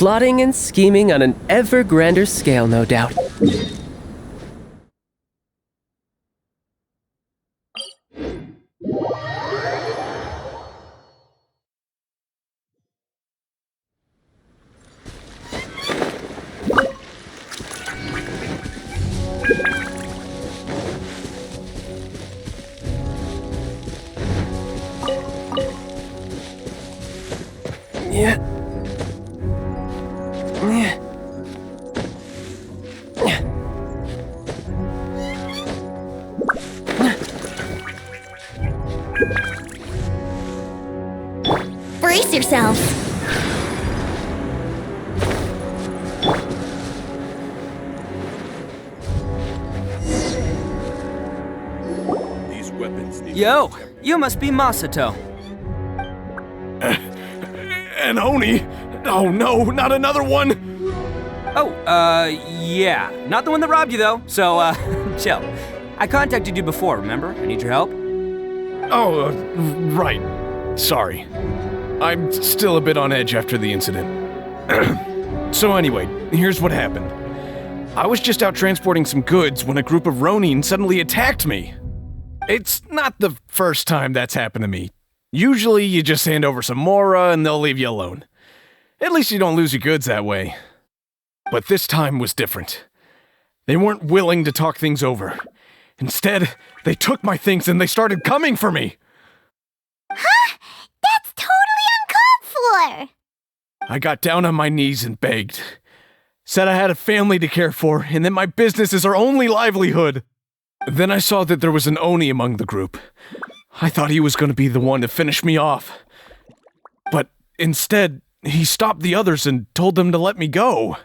Plotting and scheming on an ever grander scale, no doubt. Yeah. Brace yourselves. These weapons need Yo, you must be Masato. an Oni! Oh no, not another one! Oh, yeah. Not the one that robbed you, though, so, chill. I contacted you before, remember? I need your help. Oh, right. Sorry. I'm still a bit on edge after the incident. So anyway, here's what happened. I was just out transporting some goods when a group of Ronin suddenly attacked me. It's not the first time that's happened to me. Usually you just hand over some Mora and they'll leave you alone. At least you don't lose your goods that way. But this time was different. They weren't willing to talk things over. Instead, they took my things and they started coming for me. Huh? That's totally uncalled for! I got down on my knees and begged. Said I had a family to care for and that my business is our only livelihood. Then I saw that there was an Oni among the group. I thought he was going to be the one to finish me off. But instead, he stopped the others and told them to let me go.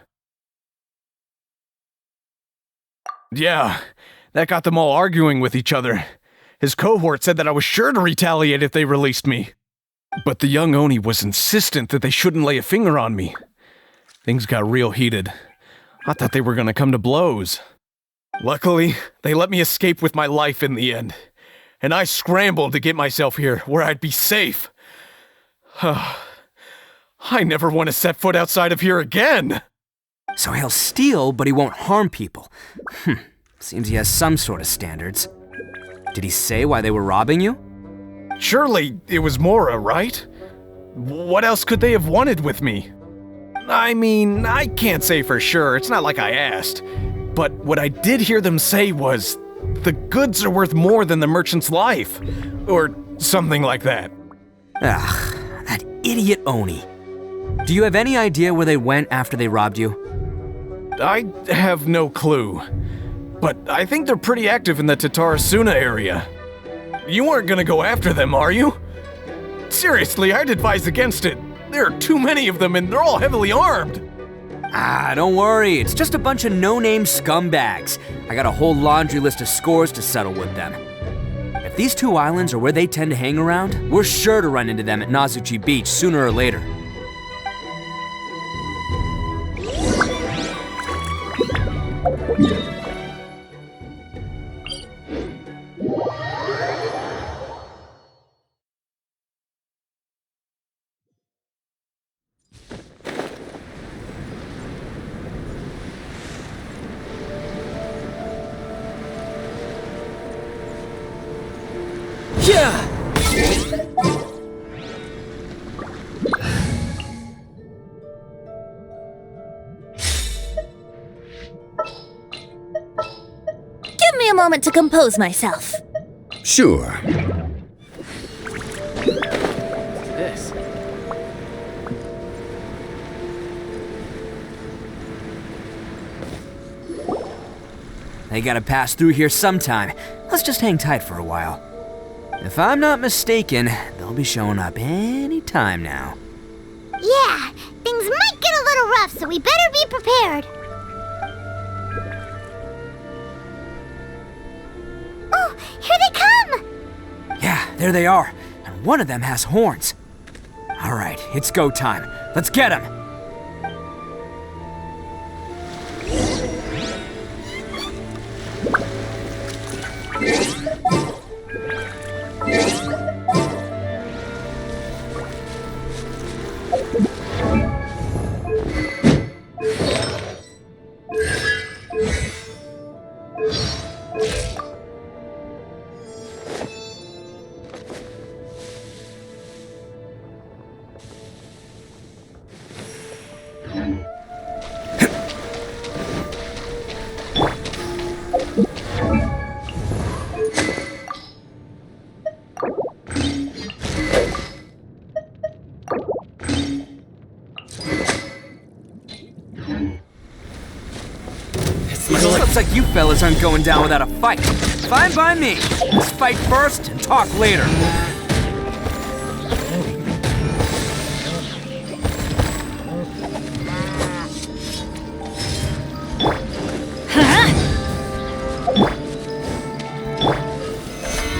Yeah, that got them all arguing with each other. His cohort said that I was sure to retaliate if they released me. But the young Oni was insistent that they shouldn't lay a finger on me. Things got real heated. I thought they were going to come to blows. Luckily, they let me escape with my life in the end. And I scrambled to get myself here, where I'd be safe. I never want to set foot outside of here again! So he'll steal, but he won't harm people. Seems he has some sort of standards. Did he say why they were robbing you? Surely it was Mora, right? What else could they have wanted with me? I mean, I can't say for sure, it's not like I asked. But what I did hear them say was, the goods are worth more than the merchant's life. Or something like that. Ugh, that idiot Oni. Do you have any idea where they went after they robbed you? I have no clue. But I think they're pretty active in the Tatarasuna area. You aren't gonna go after them, are you? Seriously, I'd advise against it. There are too many of them and they're all heavily armed. Don't worry, it's just a bunch of no-name scumbags. I got a whole laundry list of scores to settle with them. If these two islands are where they tend to hang around, we're sure to run into them at Nazuchi Beach sooner or later. Yeah! Give me a moment to compose myself. Sure. This. They gotta pass through here sometime. Let's just hang tight for a while. If I'm not mistaken, they'll be showing up any time now. Yeah, things might get a little rough, so we better be prepared. Oh, here they come! Yeah, there they are. And one of them has horns. All right, it's go time. Let's get him! my life. Looks like you fellas aren't going down without a fight. Fine by me. Let's fight first and talk later.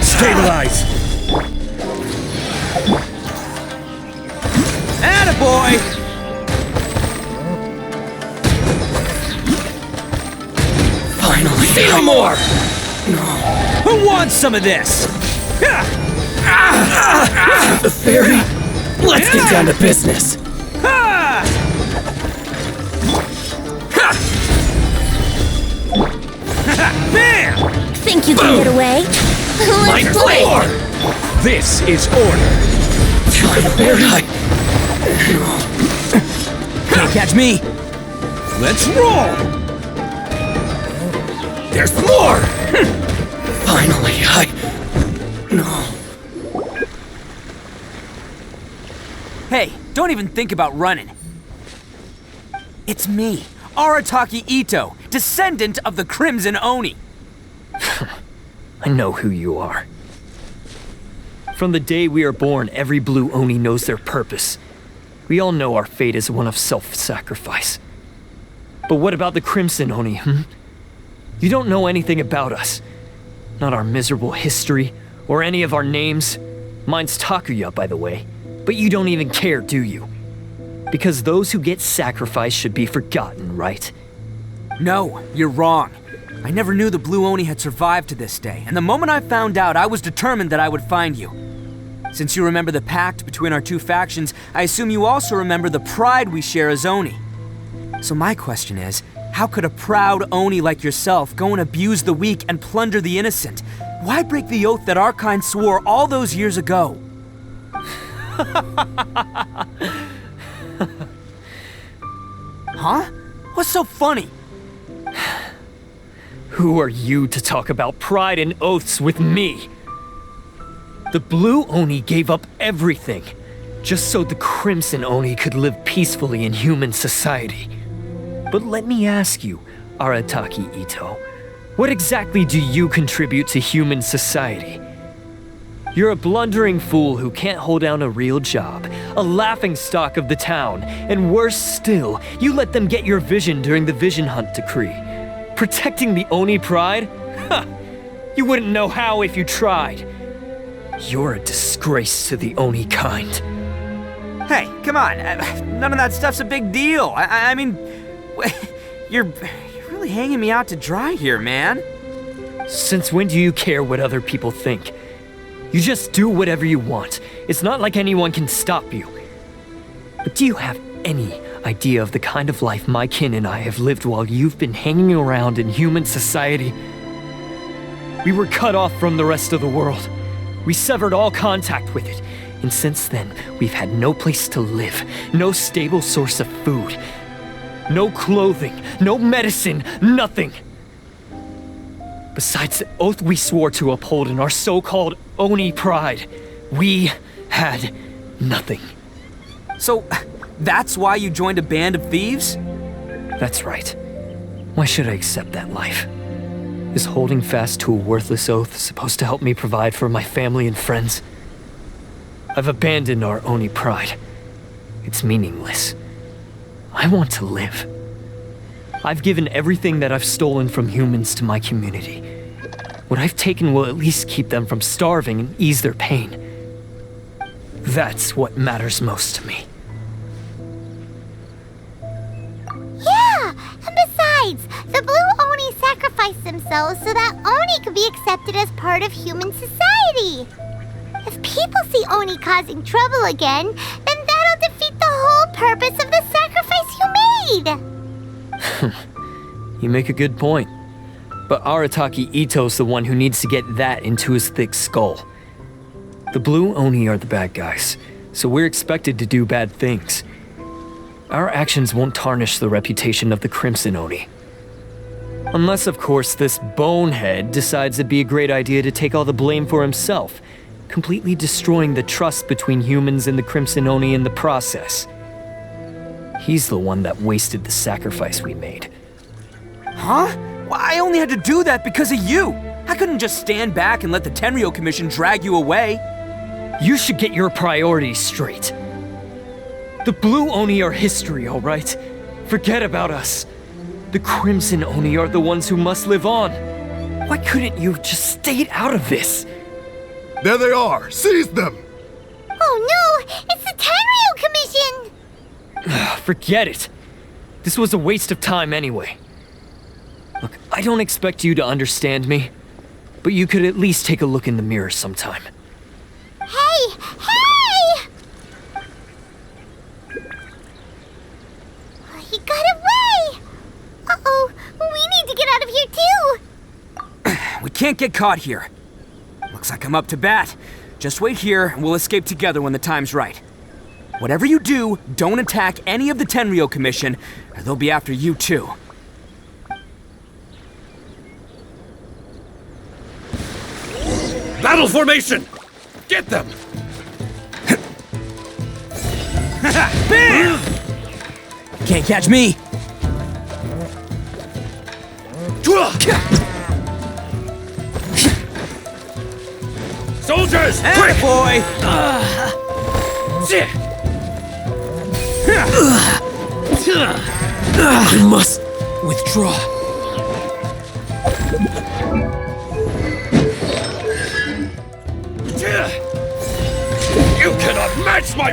Stabilize! Attaboy! Finally! Feel more! Who wants some of this? The fairy? Let's get down to business! Bam! Think you can get away? My Let's play! floor! This is order! The fairy! Can't catch me! Let's roll! There's more! Finally, No. Hey, don't even think about running. It's me, Arataki Ito, descendant of the Crimson Oni. I know who you are. From the day we are born, every blue Oni knows their purpose. We all know our fate is one of self-sacrifice. But what about the Crimson Oni, You don't know anything about us. Not our miserable history, or any of our names. Mine's Takuya, by the way. But you don't even care, do you? Because those who get sacrificed should be forgotten, right? No, you're wrong. I never knew the Blue Oni had survived to this day, and the moment I found out, I was determined that I would find you. Since you remember the pact between our two factions, I assume you also remember the pride we share as Oni. So my question is, how could a proud Oni like yourself go and abuse the weak and plunder the innocent? Why break the oath that our kind swore all those years ago? Huh? What's so funny? Who are you to talk about pride and oaths with me? The Blue Oni gave up everything, just so the Crimson Oni could live peacefully in human society. But let me ask you, Arataki Ito, what exactly do you contribute to human society? You're a blundering fool who can't hold down a real job, a laughingstock of the town, and worse still, you let them get your vision during the Vision Hunt decree. Protecting the Oni pride? Ha! You wouldn't know how if you tried. You're a disgrace to the Oni kind. Hey, come on. None of that stuff's a big deal. I mean, you're really hanging me out to dry here, man. Since when do you care what other people think? You just do whatever you want. It's not like anyone can stop you. But do you have any idea of the kind of life my kin and I have lived while you've been hanging around in human society? We were cut off from the rest of the world. We severed all contact with it. And since then, we've had no place to live, no stable source of food, no clothing, no medicine, nothing. Besides the oath we swore to uphold in our so-called Oni pride, we had nothing. So, that's why you joined a band of thieves? That's right. Why should I accept that life? Is holding fast to a worthless oath supposed to help me provide for my family and friends? I've abandoned our Oni pride. It's meaningless. I want to live. I've given everything that I've stolen from humans to my community. What I've taken will at least keep them from starving and ease their pain. That's what matters most to me. Yeah, and besides, the Blue Oni sacrificed themselves so that Oni could be accepted as part of human society. If people see Oni causing trouble again, then that'll defeat the whole purpose of the sacrifice you made. You make a good point. But Arataki Ito's the one who needs to get that into his thick skull. The Blue Oni are the bad guys, so we're expected to do bad things. Our actions won't tarnish the reputation of the Crimson Oni. Unless, of course, this bonehead decides it'd be a great idea to take all the blame for himself, completely destroying the trust between humans and the Crimson Oni in the process. He's the one that wasted the sacrifice we made. Huh? I only had to do that because of you. I couldn't just stand back and let the Tenryou Commission drag you away. You should get your priorities straight. The Blue Oni are history, all right? Forget about us. The Crimson Oni are the ones who must live on. Why couldn't you have just stayed out of this? There they are! Seize them! Oh no! It's the Tenryou Commission! Forget it. This was a waste of time anyway. Look, I don't expect you to understand me, but you could at least take a look in the mirror sometime. Hey! Hey! He got away! Uh-oh, we need to get out of here too! We can't get caught here. Looks like I'm up to bat. Just wait here and we'll escape together when the time's right. Whatever you do, don't attack any of the Tenryou Commission, or they'll be after you too. Battle formation! Get them! Bam! Can't catch me! Soldiers! Quick, boy! I must withdraw. You cannot match my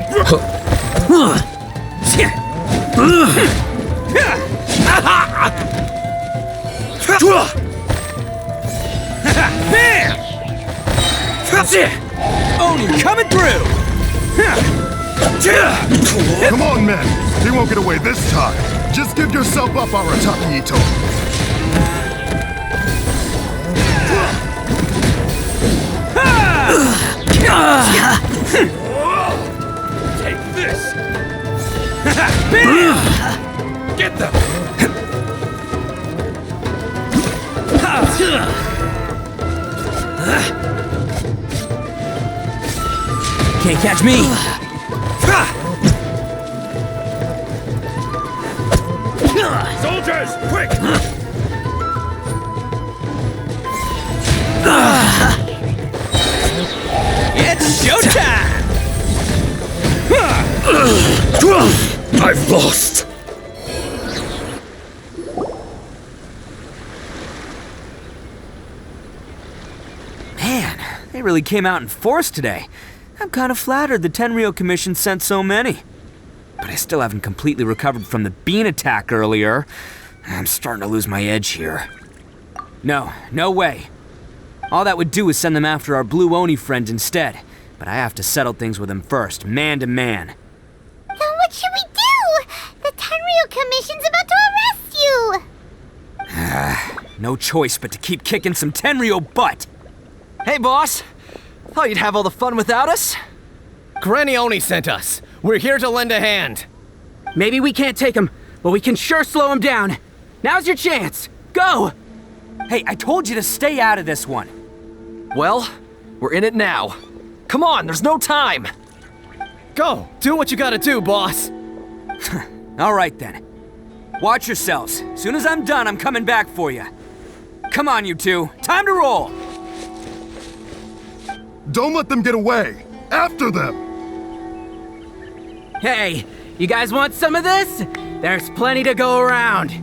Bam! Oni coming through! Come on, men! He won't get away this time! Just give yourself up, Arataki Ito! Take this! Bam! Get them! Can't catch me! Soldiers, quick! It's showtime! I've lost! Man, they really came out in force today. I'm kind of flattered the Tenryou Commission sent so many. But I still haven't completely recovered from the bean attack earlier. I'm starting to lose my edge here. No way. All that would do is send them after our Blue Oni friend instead. But I have to settle things with him first, man to man. Then what should we do? The Tenryou Commission's about to arrest you! No choice but to keep kicking some Tenryou butt. Hey, boss. Thought you'd have all the fun without us? Granny Oni sent us. We're here to lend a hand. Maybe we can't take him, but we can sure slow him down. Now's your chance. Go! Hey, I told you to stay out of this one. Well, we're in it now. Come on, there's no time. Go, do what you gotta do, boss. All right then. Watch yourselves. Soon as I'm done, I'm coming back for you. Come on, you two. Time to roll. Don't let them get away! After them! Hey, you guys want some of this? There's plenty to go around.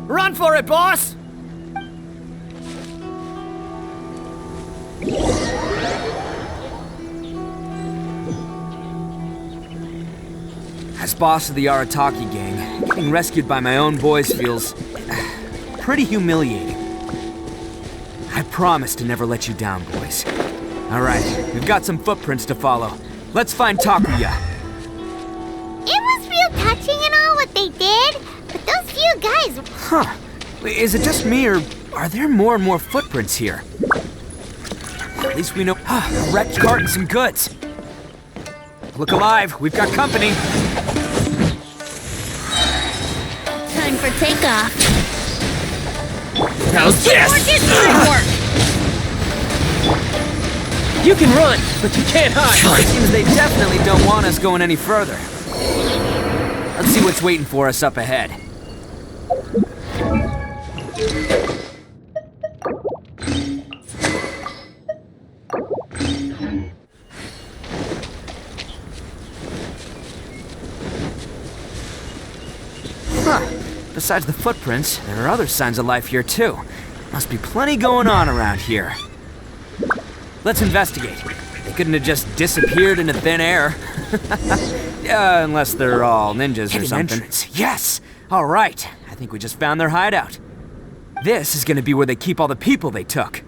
Run for it, boss! As boss of the Arataki gang, getting rescued by my own boys feels pretty humiliating. I promise to never let you down, boys. All right, we've got some footprints to follow. Let's find Takuya. It was real touching and all what they did, but those few guys... Huh. Is it just me, or are there more and more footprints here? At least we know... a wrecked cart and some goods. Look alive, we've got company. Time for takeoff. How's this? More distance work! You can run, but you can't hide. Seems they definitely don't want us going any further. Let's see what's waiting for us up ahead. Besides the footprints, there are other signs of life here too. Must be plenty going on around here. Let's investigate. They couldn't have just disappeared into thin air. Yeah, unless they're all ninjas or something. Entrance. Yes! Alright, I think we just found their hideout. This is gonna be where they keep all the people they took.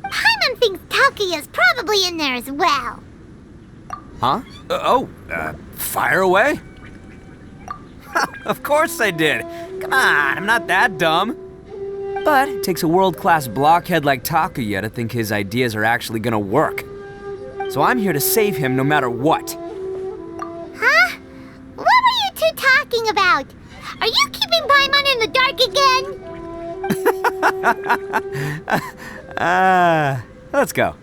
Paimon thinks Takuya's probably in there as well. Huh? Fire away? Of course I did. Come on, I'm not that dumb. But it takes a world-class blockhead like Takuya to think his ideas are actually gonna work. So I'm here to save him no matter what. Huh? What were you two talking about? Are you keeping Paimon in the dark again? Let's go.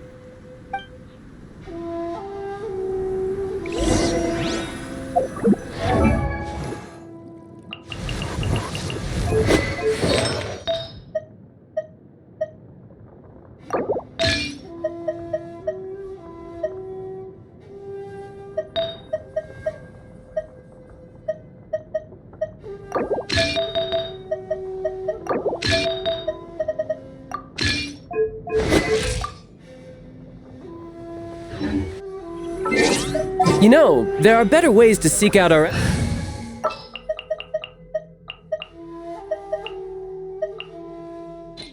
You know, there are better ways to seek out our...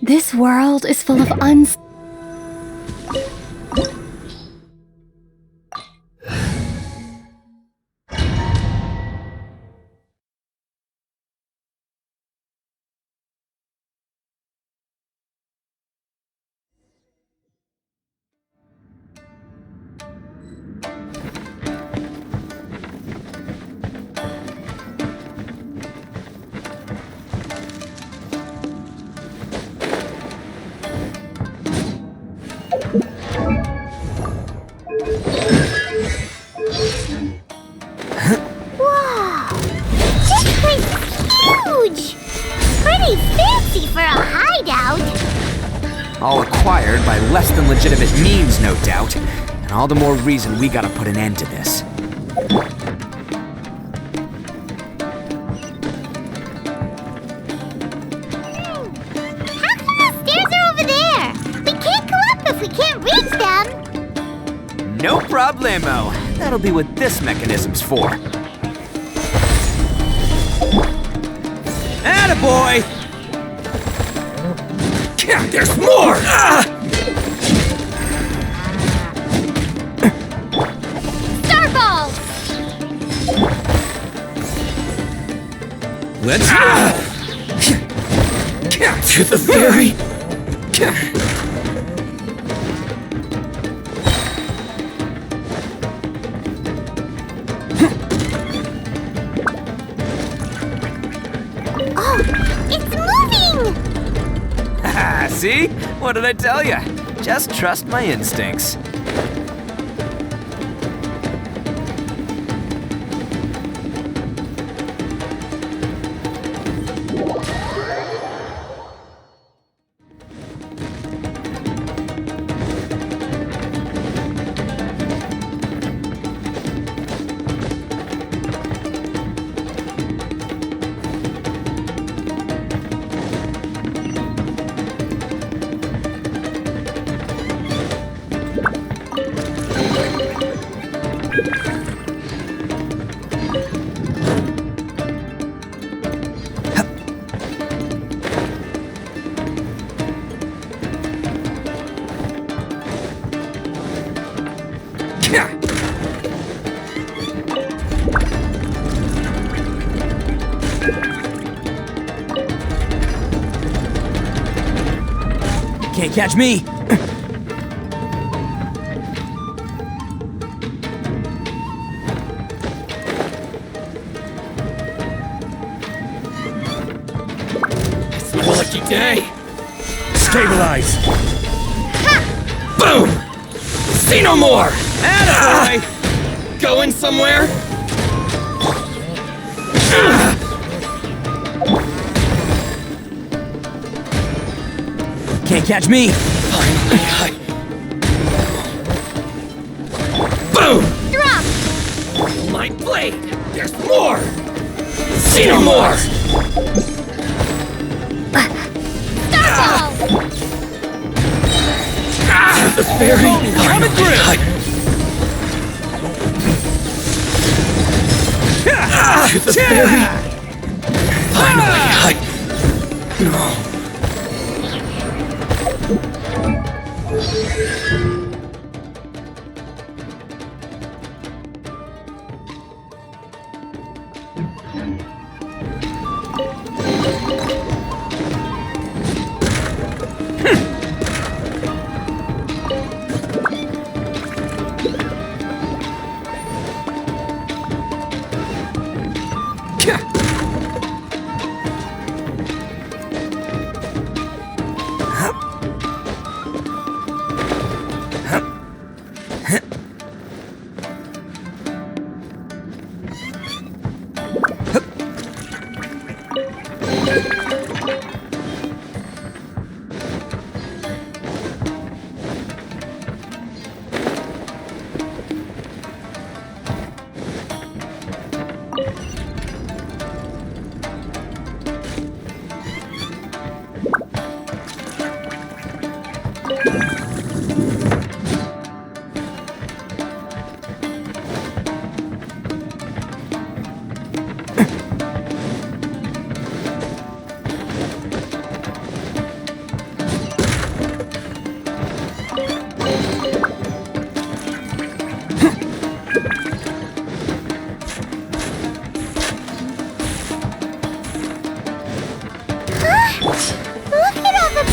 This world is full of Whoa! This place is huge! Pretty fancy for a hideout. All acquired by less than legitimate means, no doubt. And all the more reason we gotta put an end to this. How come the stairs are over there? We can't go up if we can't reach them. No problemo. That'll be what this mechanism's for. Attaboy! Yeah, there's more! Starball! Let's to the ferry! Oh, it's moving! See? What did I tell you? Just trust my instincts. Can't catch me! It's my lucky day! Stabilize! Ha! Boom! See no more! Attaboy! Going somewhere? Can't catch me! Boom! Drop! My blade! There's more! See no more! Starfall! The fairy! Coming through! The fairy! Finally! No.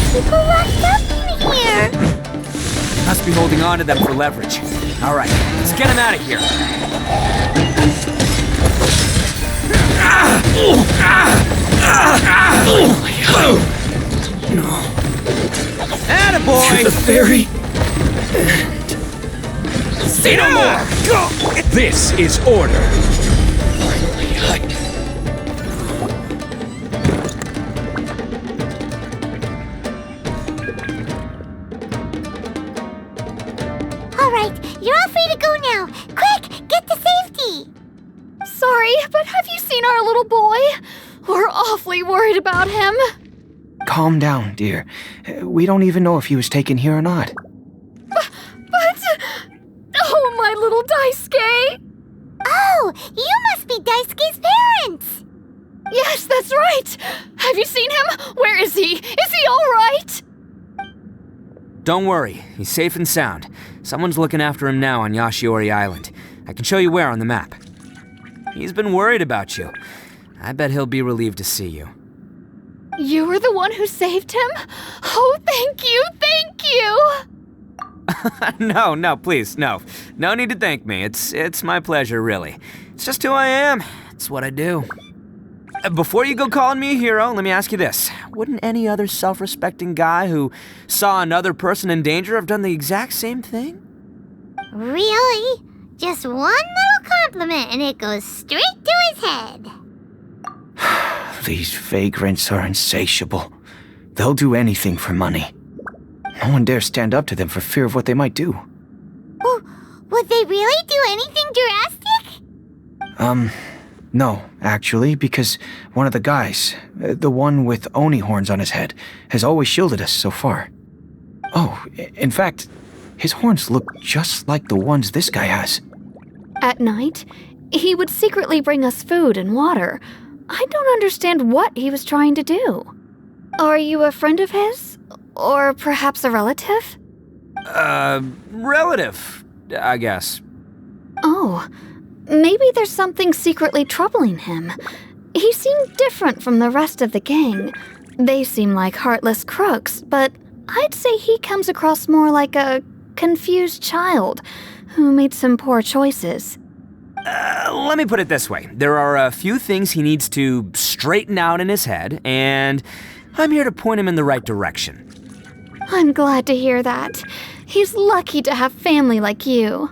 People locked up in here! Must be holding on to them for leverage. Alright, let's get him out of here. Attaboy! The fairy! Say no more! Go! This is order! Alright, you're all free to go now. Quick, get to safety! Sorry, but have you seen our little boy? We're awfully worried about him. Calm down, dear. We don't even know if he was taken here or not. But... Oh, my little Daisuke! Oh, you must be Daisuke's parents! Yes, that's right! Have you seen him? Where is he? Is he alright? Don't worry, he's safe and sound. Someone's looking after him now on Yashiori Island. I can show you where on the map. He's been worried about you. I bet he'll be relieved to see you. You were the one who saved him? Oh, thank you, thank you! No, please, no. No need to thank me. It's my pleasure, really. It's just who I am. It's what I do. Before you go calling me a hero, let me ask you this. Wouldn't any other self-respecting guy who saw another person in danger have done the exact same thing? Really? Just one little compliment and it goes straight to his head. These vagrants are insatiable. They'll do anything for money. No one dares stand up to them for fear of what they might do. Well, would they really do anything drastic? No, actually, because one of the guys, the one with Oni horns on his head, has always shielded us so far. Oh, in fact, his horns look just like the ones this guy has. At night, he would secretly bring us food and water. I don't understand what he was trying to do. Are you a friend of his? Or perhaps a relative? Relative, I guess. Oh, maybe there's something secretly troubling him. He seemed different from the rest of the gang. They seem like heartless crooks, but I'd say he comes across more like a confused child who made some poor choices. Let me put it this way. There are a few things he needs to straighten out in his head, and I'm here to point him in the right direction. I'm glad to hear that. He's lucky to have family like you.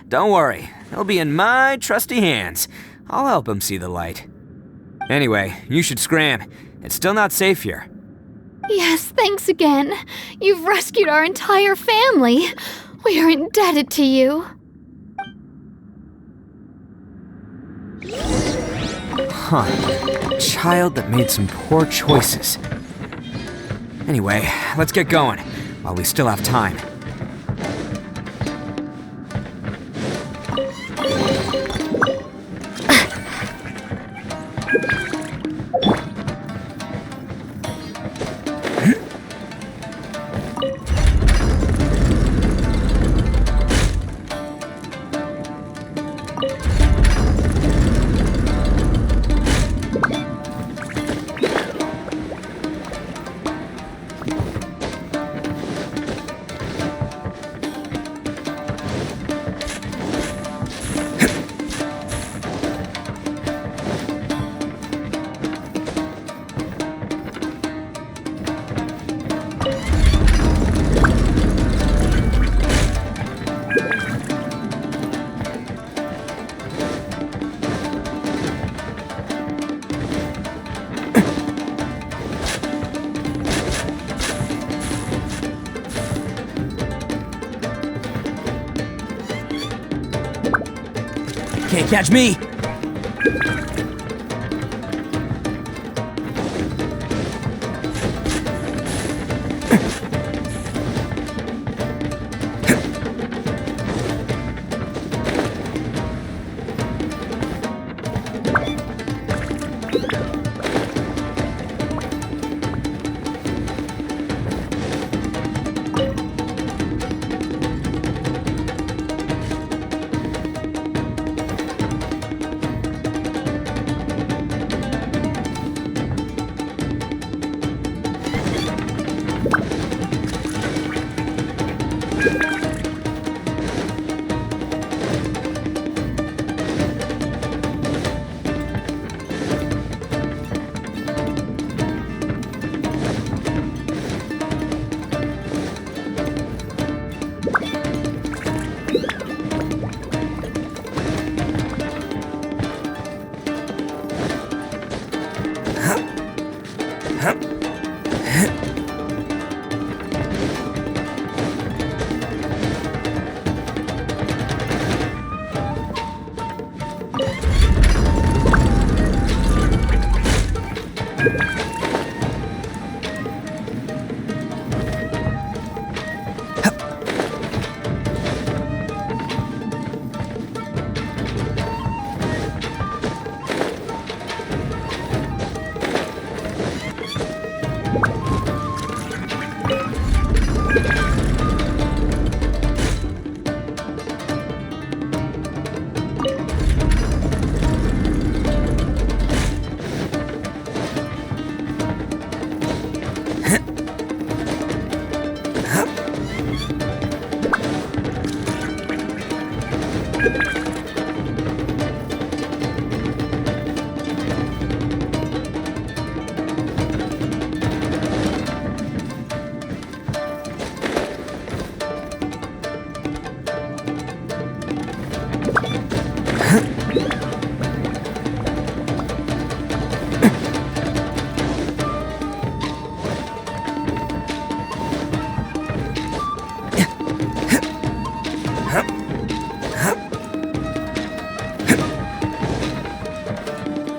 Don't worry, he'll be in my trusty hands. I'll help him see the light. Anyway, you should scram. It's still not safe here. Yes, thanks again. You've rescued our entire family. We are indebted to you. Huh. Child that made some poor choices. Anyway, let's get going, while we still have time. Can't catch me!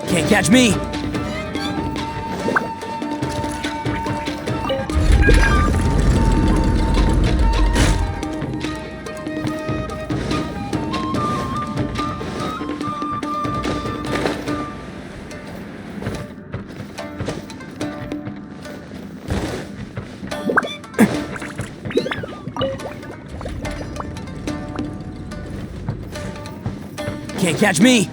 Can't catch me! Can't catch me!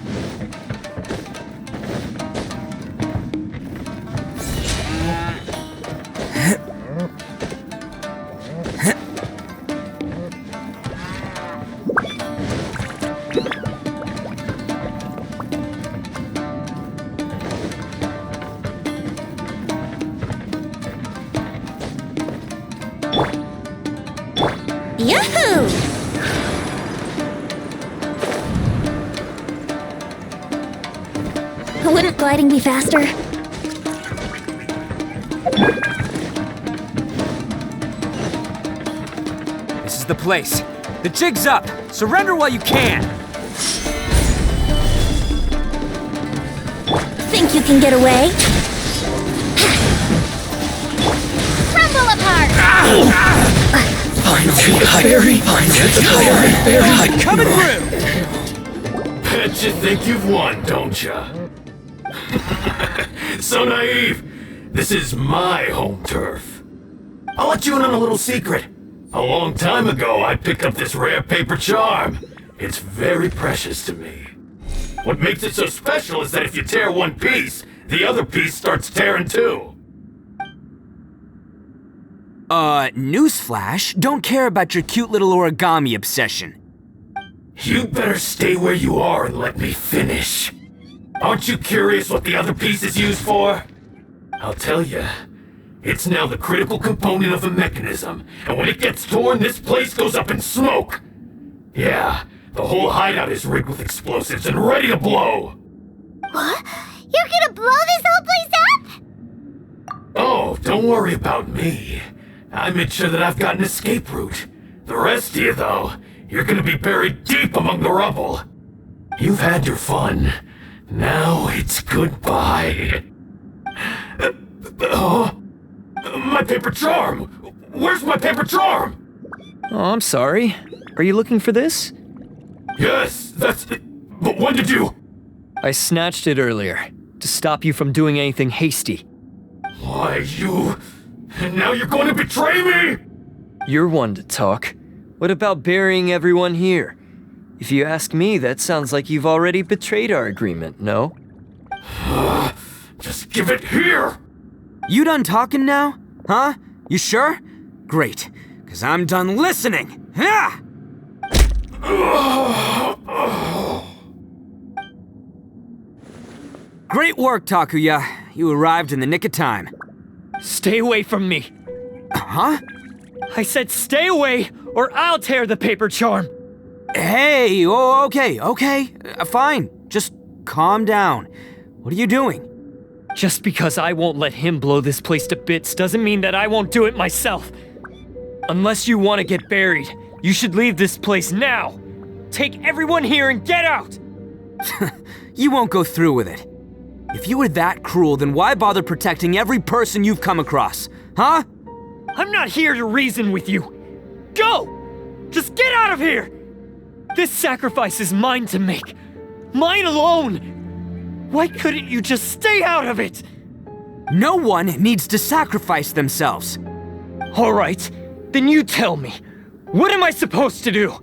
Yahoo! Wouldn't gliding be faster? is the place. The jig's up. Surrender while you can. Think you can get away? Crumble apart! Coming through! Bet you think you've won, don't ya? So naive. This is my home turf. I'll let you in on a little secret. A long time ago, I picked up this rare paper charm. It's very precious to me. What makes it so special is that if you tear one piece, the other piece starts tearing too. Newsflash, don't care about your cute little origami obsession. You better stay where you are and let me finish. Aren't you curious what the other piece is used for? I'll tell you. It's now the critical component of a mechanism, and when it gets torn, this place goes up in smoke. Yeah, the whole hideout is rigged with explosives and ready to blow. What? You're gonna blow this whole place up? Oh, don't worry about me. I made sure that I've got an escape route. The rest of you, though, you're gonna be buried deep among the rubble. You've had your fun. Now it's goodbye. My paper charm! Where's my paper charm? Oh, I'm sorry. Are you looking for this? Yes, that's it. But when did you? I snatched it earlier, to stop you from doing anything hasty. Why, you... And now you're going to betray me? You're one to talk. What about burying everyone here? If you ask me, that sounds like you've already betrayed our agreement, no? Just give it here! You done talking now? Huh? You sure? Great, because I'm done listening. Ha! Great work, Takuya. You arrived in the nick of time. Stay away from me. Huh? I said stay away, or I'll tear the paper charm. Hey, oh, okay. Fine. Just calm down. What are you doing? Just because I won't let him blow this place to bits doesn't mean that I won't do it myself. Unless you want to get buried, you should leave this place now. Take everyone here and get out! You won't go through with it. If you were that cruel, then why bother protecting every person you've come across? Huh? I'm not here to reason with you. Go! Just get out of here! This sacrifice is mine to make. Mine alone! Why couldn't you just stay out of it? No one needs to sacrifice themselves. All right, then you tell me. What am I supposed to do?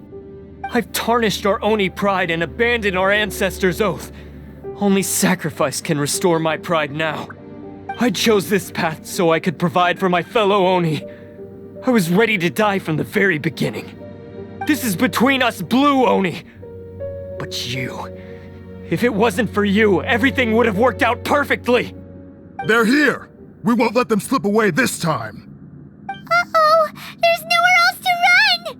I've tarnished our Oni pride and abandoned our ancestors' oath. Only sacrifice can restore my pride now. I chose this path so I could provide for my fellow Oni. I was ready to die from the very beginning. This is between us Blue Oni. But you... If it wasn't for you, everything would have worked out perfectly! They're here! We won't let them slip away this time! Uh-oh! There's nowhere else to run!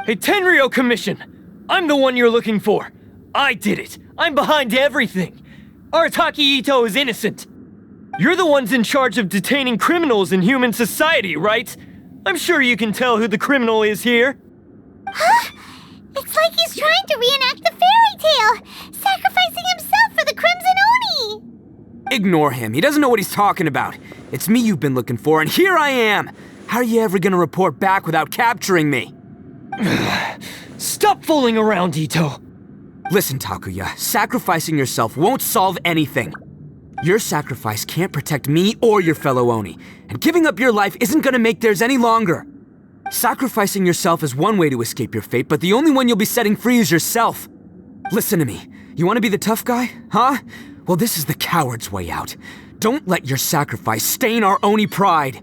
Hey, Tenryo Commission! I'm the one you're looking for. I did it. I'm behind everything. Arataki Ito is innocent. You're the ones in charge of detaining criminals in human society, right? I'm sure you can tell who the criminal is here. Huh? It's like he's trying to reenact the fairy tale, sacrificing himself for the Crimson Oni! Ignore him. He doesn't know what he's talking about. It's me you've been looking for, and here I am! How are you ever gonna report back without capturing me? Stop fooling around, Ito. Listen, Takuya, sacrificing yourself won't solve anything. Your sacrifice can't protect me or your fellow Oni, and giving up your life isn't gonna make theirs any longer. Sacrificing yourself is one way to escape your fate, but the only one you'll be setting free is yourself. Listen to me. You want to be the tough guy? Huh? Well, this is the coward's way out. Don't let your sacrifice stain our Oni pride.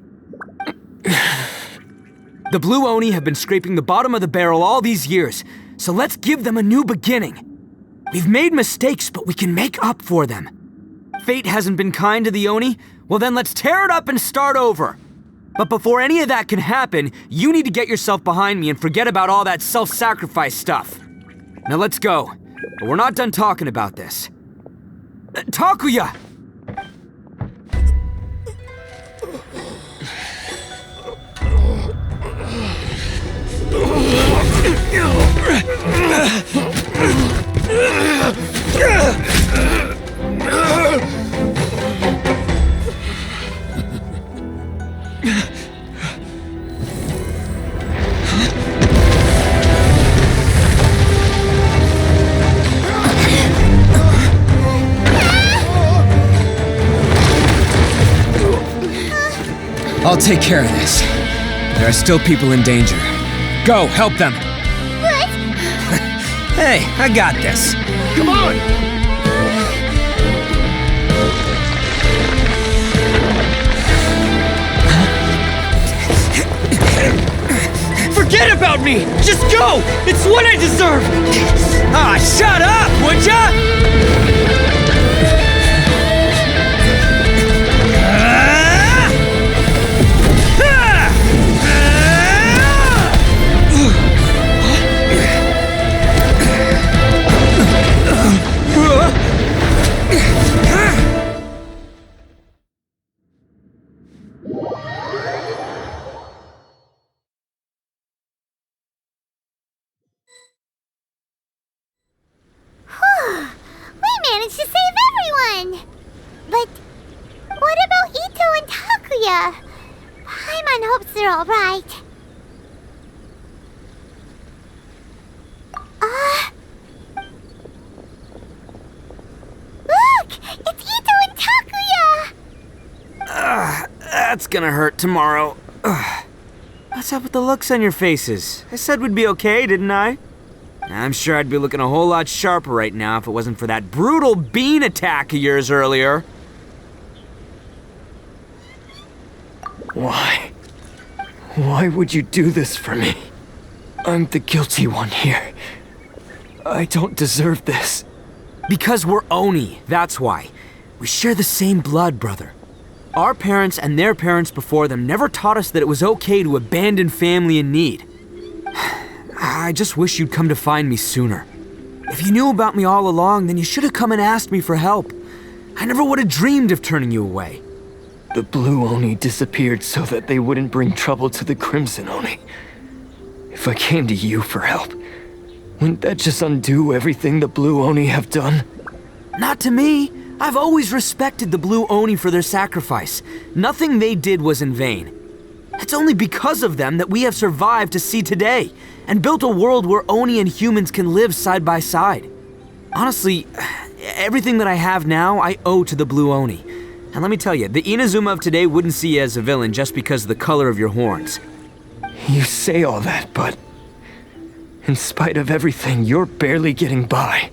The Blue Oni have been scraping the bottom of the barrel all these years, so let's give them a new beginning. We've made mistakes, but we can make up for them. Fate hasn't been kind to the Oni? Well then let's tear it up and start over. But before any of that can happen, you need to get yourself behind me and forget about all that self-sacrifice stuff. Now let's go. But we're not done talking about this. Takuya! I'll take care of this. There are still people in danger. Go, help them! What? Hey, I got this. Come on! Forget about me! Just go! It's what I deserve! Ah, shut up, would ya? We managed to save everyone! But what about Ito and Takuya? Paimon hopes they're alright. Look! It's Ito and Takuya! That's gonna hurt tomorrow. What's up with the looks on your faces? I said we'd be okay, didn't I? I'm sure I'd be looking a whole lot sharper right now if it wasn't for that brutal bean attack of yours earlier. Why? Why would you do this for me? I'm the guilty one here. I don't deserve this. Because we're Oni, that's why. We share the same blood, brother. Our parents and their parents before them never taught us that it was okay to abandon family in need. I just wish you'd come to find me sooner. If you knew about me all along, then you should have come and asked me for help. I never would have dreamed of turning you away. The Blue Oni disappeared so that they wouldn't bring trouble to the Crimson Oni. If I came to you for help, wouldn't that just undo everything the Blue Oni have done? Not to me. I've always respected the Blue Oni for their sacrifice. Nothing they did was in vain. It's only because of them that we have survived to see today, and built a world where Oni and humans can live side by side. Honestly, everything that I have now, I owe to the Blue Oni. And let me tell you, the Inazuma of today wouldn't see you as a villain just because of the color of your horns. You say all that, but in spite of everything, you're barely getting by.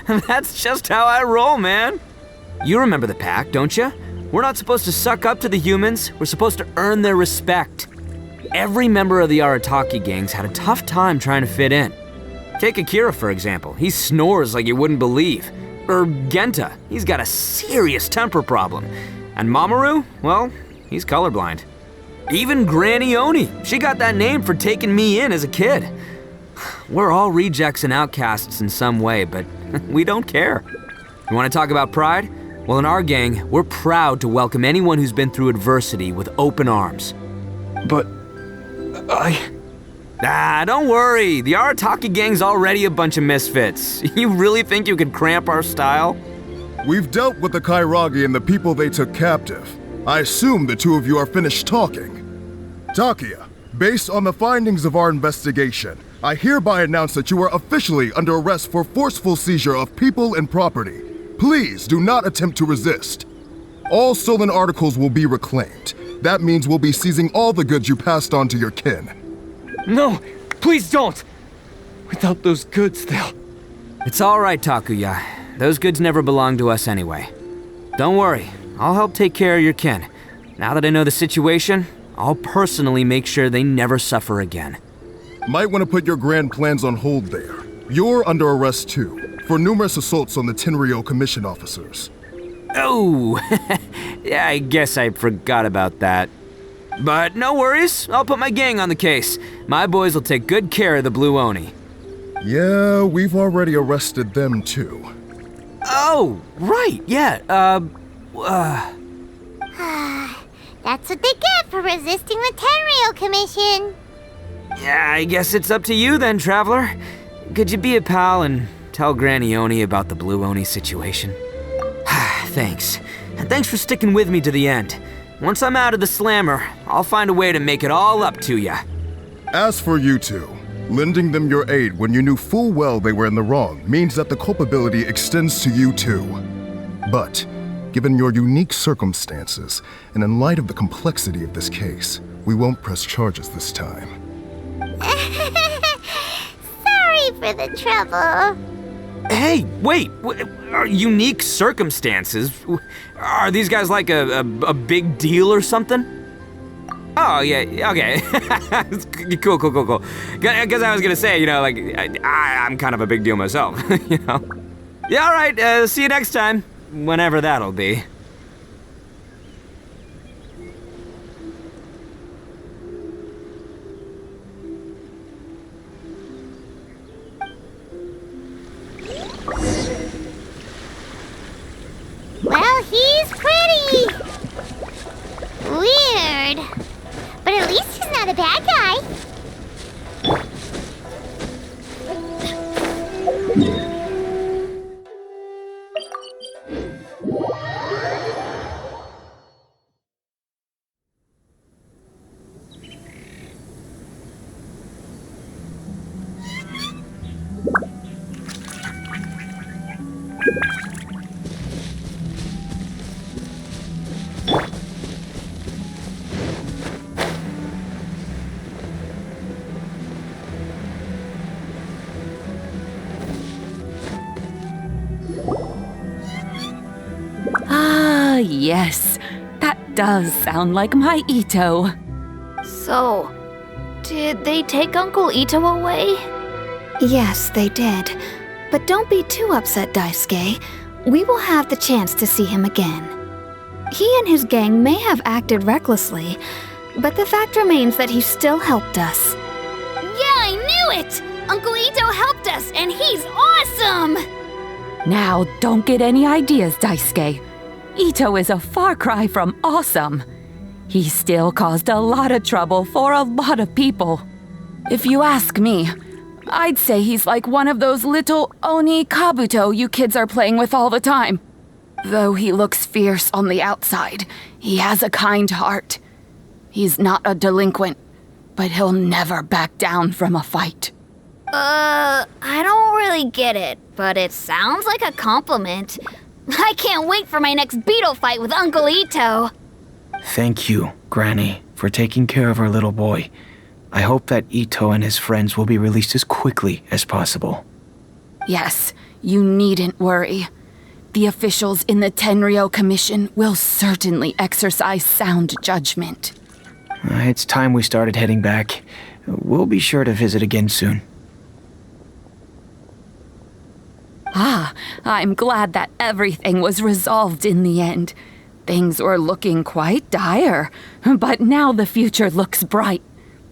That's just how I roll, man. You remember the pact, don't you? We're not supposed to suck up to the humans. We're supposed to earn their respect. Every member of the Arataki gangs had a tough time trying to fit in. Take Akira, for example. He snores like you wouldn't believe. Or Genta. He's got a serious temper problem. And Mamoru, well, he's colorblind. Even Granny Oni. She got that name for taking me in as a kid. We're all rejects and outcasts in some way, but we don't care. You want to talk about pride? Well, in our gang, we're proud to welcome anyone who's been through adversity with open arms. But don't worry. The Arataki gang's already a bunch of misfits. You really think you could cramp our style? We've dealt with the Kairagi and the people they took captive. I assume the two of you are finished talking. Takuya, based on the findings of our investigation, I hereby announce that you are officially under arrest for forceful seizure of people and property. Please do not attempt to resist. All stolen articles will be reclaimed. That means we'll be seizing all the goods you passed on to your kin. no, please don't! Without those goods, they'll... It's all right, Takuya. Those goods never belonged to us anyway. Don't worry, I'll help take care of your kin. Now that I know the situation, I'll personally make sure they never suffer again. Might want to put your grand plans on hold there. You're under arrest too, for numerous assaults on the Tenryou commission officers. Oh, yeah, I guess I forgot about that. But no worries, I'll put my gang on the case. My boys will take good care of the Blue Oni. Yeah, we've already arrested them too. Oh, right, yeah, That's what they get for resisting the Tenryou Commission. Yeah, I guess it's up to you then, Traveler. Could you be a pal and tell Granny Oni about the Blue Oni situation? Thanks. And thanks for sticking with me to the end. Once I'm out of the slammer, I'll find a way to make it all up to ya. As for you two, lending them your aid when you knew full well they were in the wrong means that the culpability extends to you too. But, given your unique circumstances, and in light of the complexity of this case, we won't press charges this time. Sorry for the trouble. Hey, wait! Unique circumstances? Are these guys like a big deal or something? Oh, yeah, okay. Cool. Because I was gonna say, like, I'm kind of a big deal myself, Yeah, alright, see you next time. Whenever that'll be. Well, he's pretty. Weird. But at least he's not a bad guy. Ah, yes. That does sound like my Ito. So, did they take Uncle Ito away? Yes, they did. But don't be too upset, Daisuke. We will have the chance to see him again. He and his gang may have acted recklessly, but the fact remains that he still helped us. Yeah, I knew it! Uncle Ito helped us, and he's awesome! Now, don't get any ideas, Daisuke. Ito is a far cry from awesome. He still caused a lot of trouble for a lot of people. If you ask me, I'd say he's like one of those little Oni Kabuto you kids are playing with all the time. Though he looks fierce on the outside, he has a kind heart. He's not a delinquent, but he'll never back down from a fight. I don't really get it, but it sounds like a compliment. I can't wait for my next beetle fight with Uncle Ito. Thank you, Granny, for taking care of our little boy. I hope that Ito and his friends will be released as quickly as possible. Yes, you needn't worry. The officials in the Tenryo Commission will certainly exercise sound judgment. It's time we started heading back. We'll be sure to visit again soon. Ah, I'm glad that everything was resolved in the end. Things were looking quite dire, but now the future looks bright.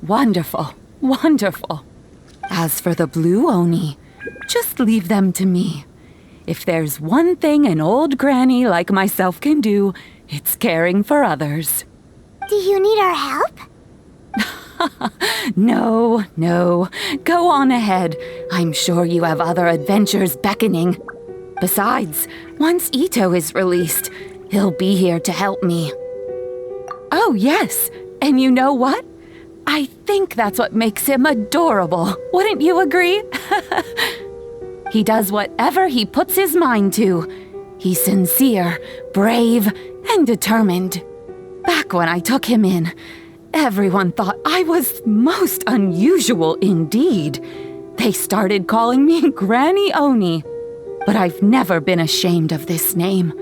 Wonderful, wonderful. As for the Blue Oni, just leave them to me. If there's one thing an old granny like myself can do, it's caring for others. Do you need our help? No. Go on ahead. I'm sure you have other adventures beckoning. Besides, once Ito is released, he'll be here to help me. Oh, yes. And you know what? I think that's what makes him adorable. Wouldn't you agree? He does whatever he puts his mind to. He's sincere, brave, and determined. Back when I took him in, everyone thought I was most unusual indeed. They started calling me Granny Oni. But I've never been ashamed of this name.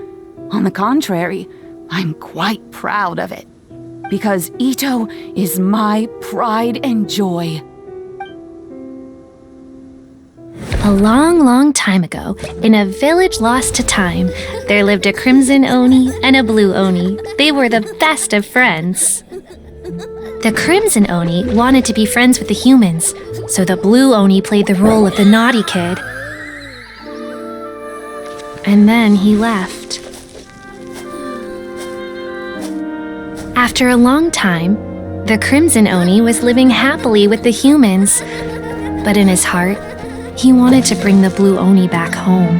On the contrary, I'm quite proud of it. Because Ito is my pride and joy. A long time ago, in a village lost to time, there lived a Crimson Oni and a Blue Oni. They were the best of friends. The Crimson Oni wanted to be friends with the humans, so the Blue Oni played the role of the naughty kid. And then he left. After a long time, The Crimson Oni was living happily with the humans, but in his heart, he wanted to bring the Blue Oni back home.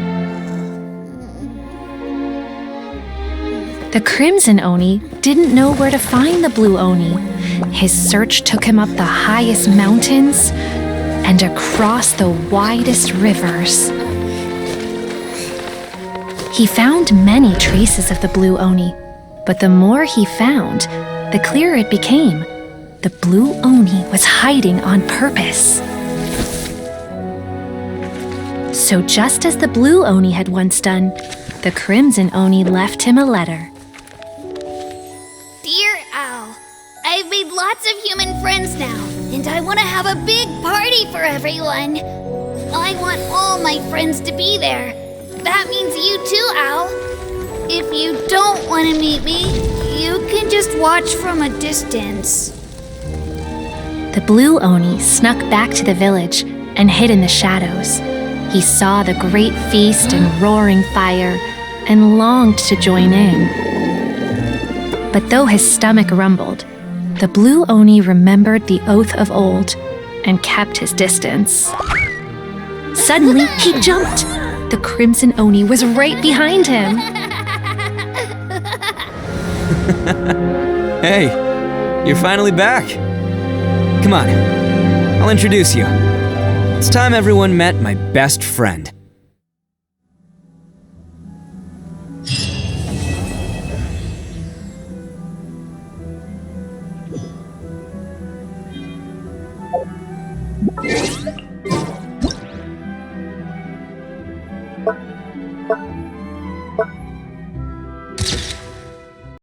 The Crimson Oni didn't know where to find the Blue Oni. His search took him up the highest mountains and across the widest rivers. He found many traces of the Blue Oni, but the more he found, the clearer it became. The Blue Oni was hiding on purpose. So just as the Blue Oni had once done, the Crimson Oni left him a letter. Dear Al, I've made lots of human friends now, and I want to have a big party for everyone. I want all my friends to be there. That means you too, Al. If you don't want to meet me, you can just watch from a distance. The Blue Oni snuck back to the village and hid in the shadows. He saw the great feast and roaring fire and longed to join in. But though his stomach rumbled, the Blue Oni remembered the oath of old and kept his distance. Suddenly, he jumped. The Crimson Oni was right behind him. Hey, you're finally back. Come on, I'll introduce you. It's time everyone met my best friend.